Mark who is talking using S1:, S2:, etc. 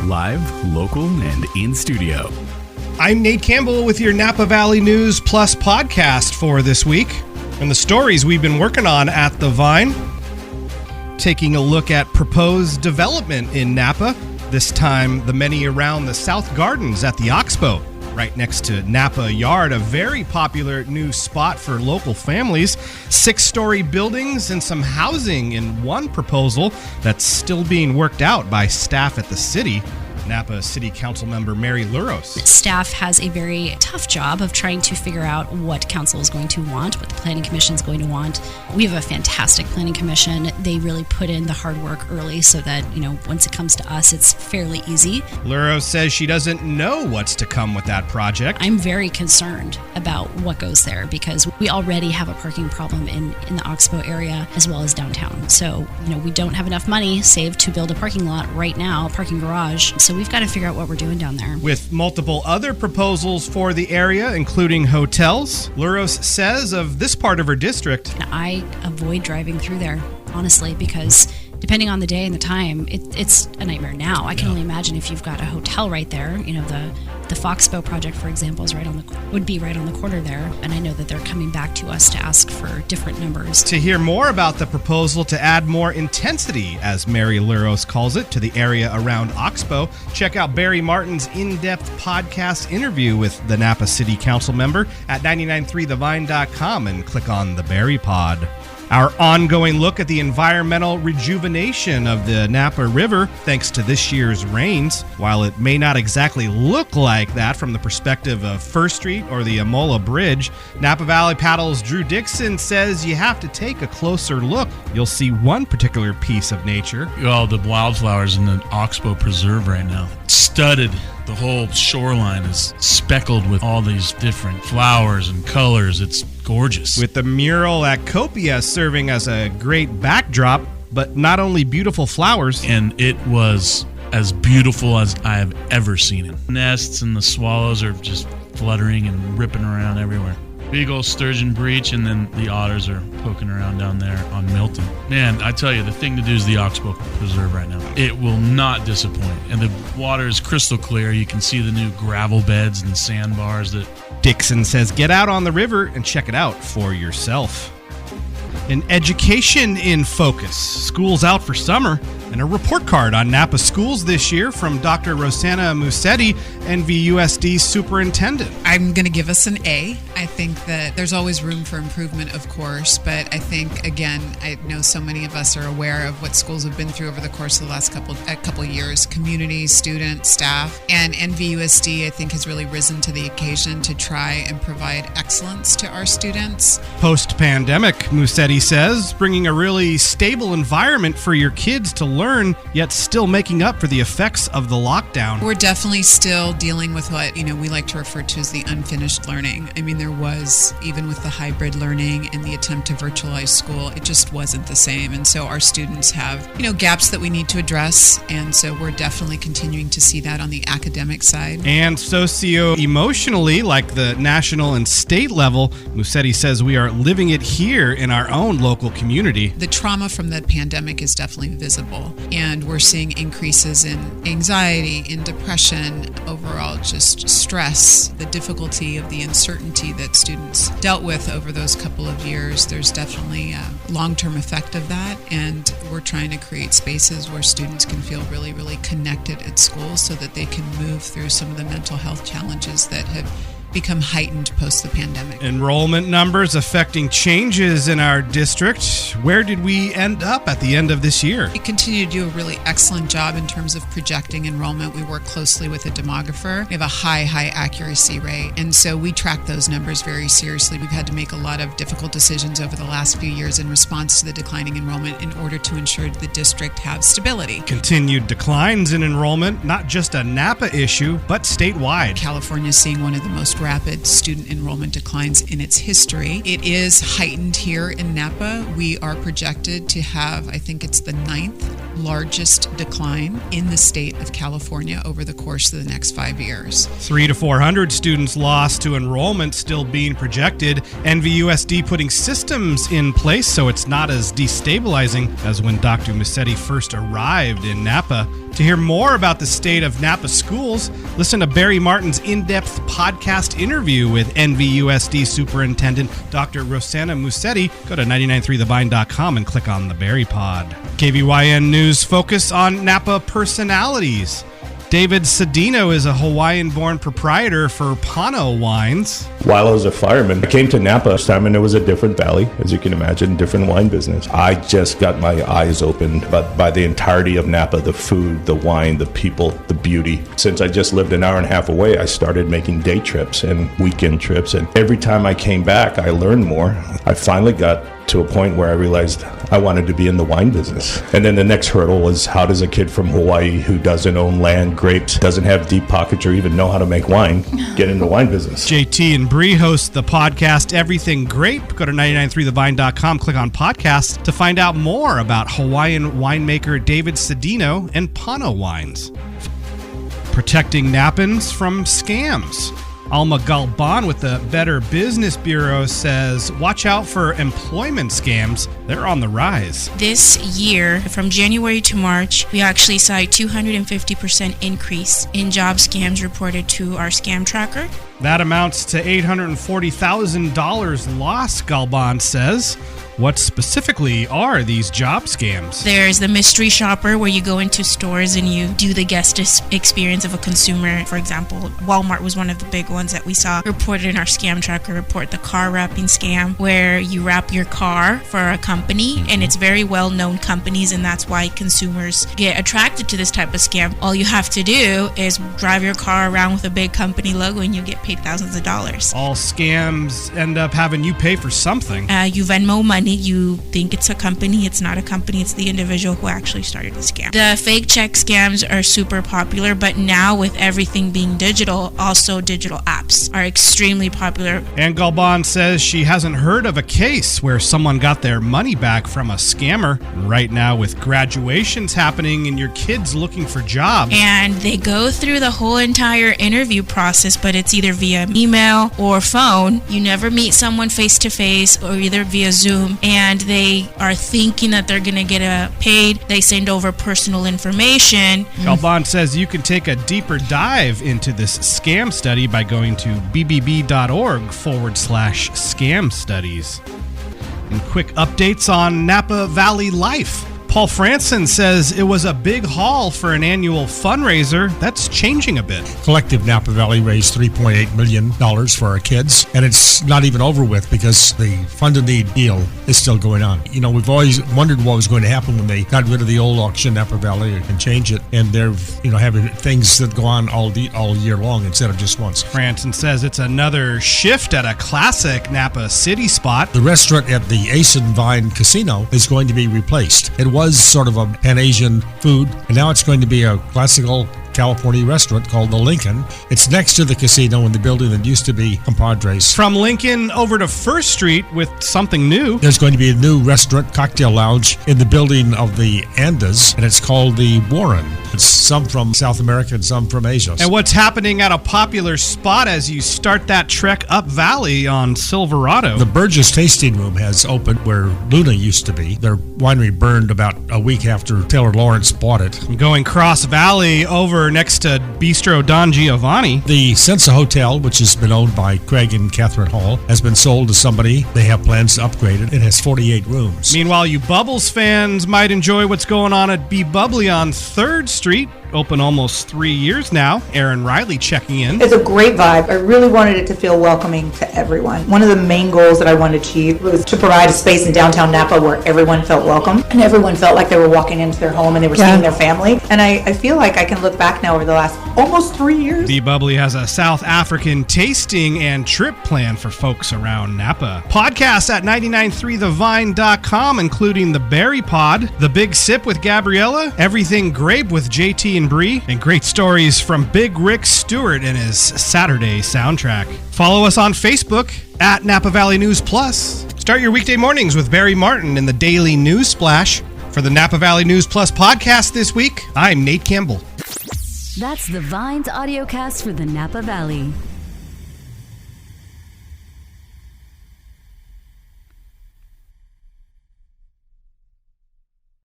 S1: Live, local, and in studio.
S2: I'm Nate Campbell with your Napa Valley News Plus podcast for this week. And the stories we've been working on at the Vine. Taking a look at proposed development in Napa. This time, the many around the South Gardens at the Oxbow, right next to Napa Yard, a very popular new spot for local families. 6-story buildings and some housing in one proposal that's still being worked out by staff at the city. Napa City Council member Mary Luros.
S3: Staff has a very tough job of trying to figure out what council is going to want, what the Planning Commission is going to want. We have a fantastic Planning Commission. They really put in the hard work early so that, once it comes to us, it's fairly easy.
S2: Luros says she doesn't know what's to come with that project.
S3: I'm very concerned about what goes there because we already have a parking problem in the Oxbow area as well as downtown. So, we don't have enough money saved to build a parking lot right now, a parking garage. So we've got to figure out what we're doing down there.
S2: With multiple other proposals for the area, including hotels, Luros says of this part of her district,
S3: I avoid driving through there, honestly, because depending on the day and the time, it's a nightmare now. I can only imagine if you've got a hotel right there. The Foxbow project, for example, would be right on the corner there, and I know that they're coming back to us to ask for different numbers.
S2: To hear more about the proposal to add more intensity, as Mary Luros calls it, to the area around Oxbow, check out Barry Martin's in-depth podcast interview with the Napa City Council member at 993thevine.com and click on the Barry Pod. Our ongoing look at the environmental rejuvenation of the Napa River thanks to this year's rains. While it may not exactly look like that from the perspective of First Street or the Amola Bridge, Napa Valley Paddle's Drew Dixon says you have to take a closer look. You'll see one particular piece of nature.
S4: All the wildflowers in the Oxbow Preserve right now. Studded. The whole shoreline is speckled with all these different flowers and colors. It's gorgeous.
S2: With the mural at Copia serving as a great backdrop, but not only beautiful flowers.
S4: And it was as beautiful as I have ever seen it. Nests and the swallows are just fluttering and ripping around everywhere. Big old sturgeon breach, and then the otters are poking around down there on Milton. Man, I tell you, the thing to do is the Oxbow Preserve right now. It will not disappoint. And the water is crystal clear. You can see the new gravel beds and sandbars that...
S2: Dixon says get out on the river and check it out for yourself. An education in focus. School's out for summer. And a report card on Napa schools this year from Dr. Rosanna Musetti, NVUSD superintendent.
S5: I'm going to give us an A. I think that there's always room for improvement, of course, but I think, again, I know so many of us are aware of what schools have been through over the course of the last couple years. Community, students, staff, and NVUSD, I think, has really risen to the occasion to try and provide excellence to our students.
S2: Post-pandemic, Musetti says, bringing a really stable environment for your kids to learn, yet still making up for the effects of the lockdown.
S5: We're definitely still dealing with what, we like to refer to as the unfinished learning. I mean, there was, even with the hybrid learning and the attempt to virtualize school, it just wasn't the same. And so our students have, gaps that we need to address. And so we're definitely continuing to see that on the academic side.
S2: And socio-emotionally, like the national and state level, Musetti says we are living it here in our own local community.
S5: The trauma from the pandemic is definitely visible. And we're seeing increases in anxiety, in depression, overall just stress, the difficulty of the uncertainty that students dealt with over those couple of years. There's definitely a long-term effect of that, and we're trying to create spaces where students can feel really, really connected at school so that they can move through some of the mental health challenges that have become heightened post the pandemic.
S2: Enrollment numbers affecting changes in our district. Where did we end up at the end of this year?
S5: We continue to do a really excellent job in terms of projecting enrollment. We work closely with a demographer. We have a high accuracy rate, and so we track those numbers very seriously. We've had to make a lot of difficult decisions over the last few years in response to the declining enrollment in order to ensure the district has stability.
S2: Continued declines in enrollment, not just a Napa issue, but statewide.
S5: California is seeing one of the most rapid student enrollment declines in its history. It is heightened here in Napa. We are projected to have, I think it's the 9th largest decline in the state of California over the course of the next 5 years.
S2: 300 to 400 students lost to enrollment still being projected. NVUSD putting systems in place so it's not as destabilizing as when Dr. Musetti first arrived in Napa. To hear more about the state of Napa schools, listen to Barry Martin's in-depth podcast interview with NVUSD Superintendent Dr. Rosanna Musetti. Go to 993thevine.com and click on the Barry Pod. KVYN News focus on Napa personalities. David Cedino is a Hawaiian-born proprietor for Pano Wines.
S6: While I was a fireman, I came to Napa this time, and it was a different valley, as you can imagine, different wine business. I just got my eyes opened by the entirety of Napa, the food, the wine, the people, the beauty. Since I just lived an hour and a half away, I started making day trips and weekend trips, and every time I came back, I learned more. I finally got to a point where I realized I wanted to be in the wine business. And then the next hurdle was, how does a kid from Hawaii who doesn't own land, grapes, doesn't have deep pockets, or even know how to make wine, get in the wine business?
S2: JT and Bree host the podcast Everything Grape. Go to 993thevine.com, click on podcasts to find out more about Hawaiian winemaker David Cedino and Pano Wines. Protecting Napans from scams. Alma Galban with the Better Business Bureau says, watch out for employment scams. They're on the rise.
S7: This year, from January to March, we actually saw a 250% increase in job scams reported to our scam tracker.
S2: That amounts to $840,000 lost, Galban says. What specifically are these job scams?
S7: There's the mystery shopper, where you go into stores and you do the guest experience of a consumer. For example, Walmart was one of the big ones that we saw reported in our scam tracker report, the car wrapping scam, where you wrap your car for a company, and it's very well-known companies, and that's why consumers get attracted to this type of scam. All you have to do is drive your car around with a big company logo, and you get paid thousands of dollars.
S2: All scams end up having you pay for something.
S7: You Venmo money. You think it's a company. It's not a company. It's the individual who actually started the scam. The fake check scams are super popular, but now with everything being digital, also digital apps are extremely popular.
S2: And Galban says she hasn't heard of a case where someone got their money back from a scammer. Right now, with graduations happening and your kids looking for jobs.
S7: And they go through the whole entire interview process, but it's either via email or phone. You never meet someone face-to-face, or either via Zoom. And they are thinking that they're going to get paid. They send over personal information.
S2: Galban says you can take a deeper dive into this scam study by going to bbb.org/scam studies. And quick updates on Napa Valley Life. Paul Franson says it was a big haul for an annual fundraiser. That's changing a bit.
S8: Collective Napa Valley raised $3.8 million for our kids, and it's not even over with because the Fund a Need deal is still going on. You know, we've always wondered what was going to happen when they got rid of the old auction, Napa Valley, and change it, and they're having things that go on all year long instead of just once.
S2: Franson says it's another shift at a classic Napa City spot.
S8: The restaurant at the Ace and Vine Casino is going to be replaced. It was sort of a Pan-Asian food, and now it's going to be a classical California restaurant called the Lincoln. It's next to the casino in the building that used to be Compadres.
S2: From Lincoln over to First Street with something new.
S8: There's going to be a new restaurant, cocktail lounge in the building of the Andes, and it's called the Warren. It's some from South America and some from Asia.
S2: And what's happening at a popular spot as you start that trek up valley on Silverado?
S8: The Burgess Tasting Room has opened where Luna used to be. Their winery burned about a week after Taylor Lawrence bought it.
S2: Going cross valley over next to Bistro Don Giovanni.
S8: The Sensa Hotel, which has been owned by Craig and Catherine Hall, has been sold to somebody. They have plans to upgrade it. It has 48 rooms.
S2: Meanwhile, you Bubbles fans might enjoy what's going on at Be Bubbly on 3rd Street. Open almost 3 years now. Aaron Riley checking in.
S9: It's a great vibe. I really wanted it to feel welcoming to everyone. One of the main goals that I wanted to achieve was to provide a space in downtown Napa where everyone felt welcome and everyone felt like they were walking into their home and they were seeing their family. And I feel like I can look back now over the last almost 3 years.
S2: Be Bubbly has a South African tasting and trip plan for folks around Napa. Podcasts at 993thevine.com, including the Berry Pod, The Big Sip with Gabriella, Everything Grape with JT and Bree, and great stories from Big Rick Stewart and his Saturday soundtrack. Follow us on Facebook at Napa Valley News Plus. Start your weekday mornings with Barry Martin in the Daily News Splash. For the Napa Valley News Plus podcast this week, I'm Nate Campbell.
S10: That's the Vine's audiocast for the Napa Valley.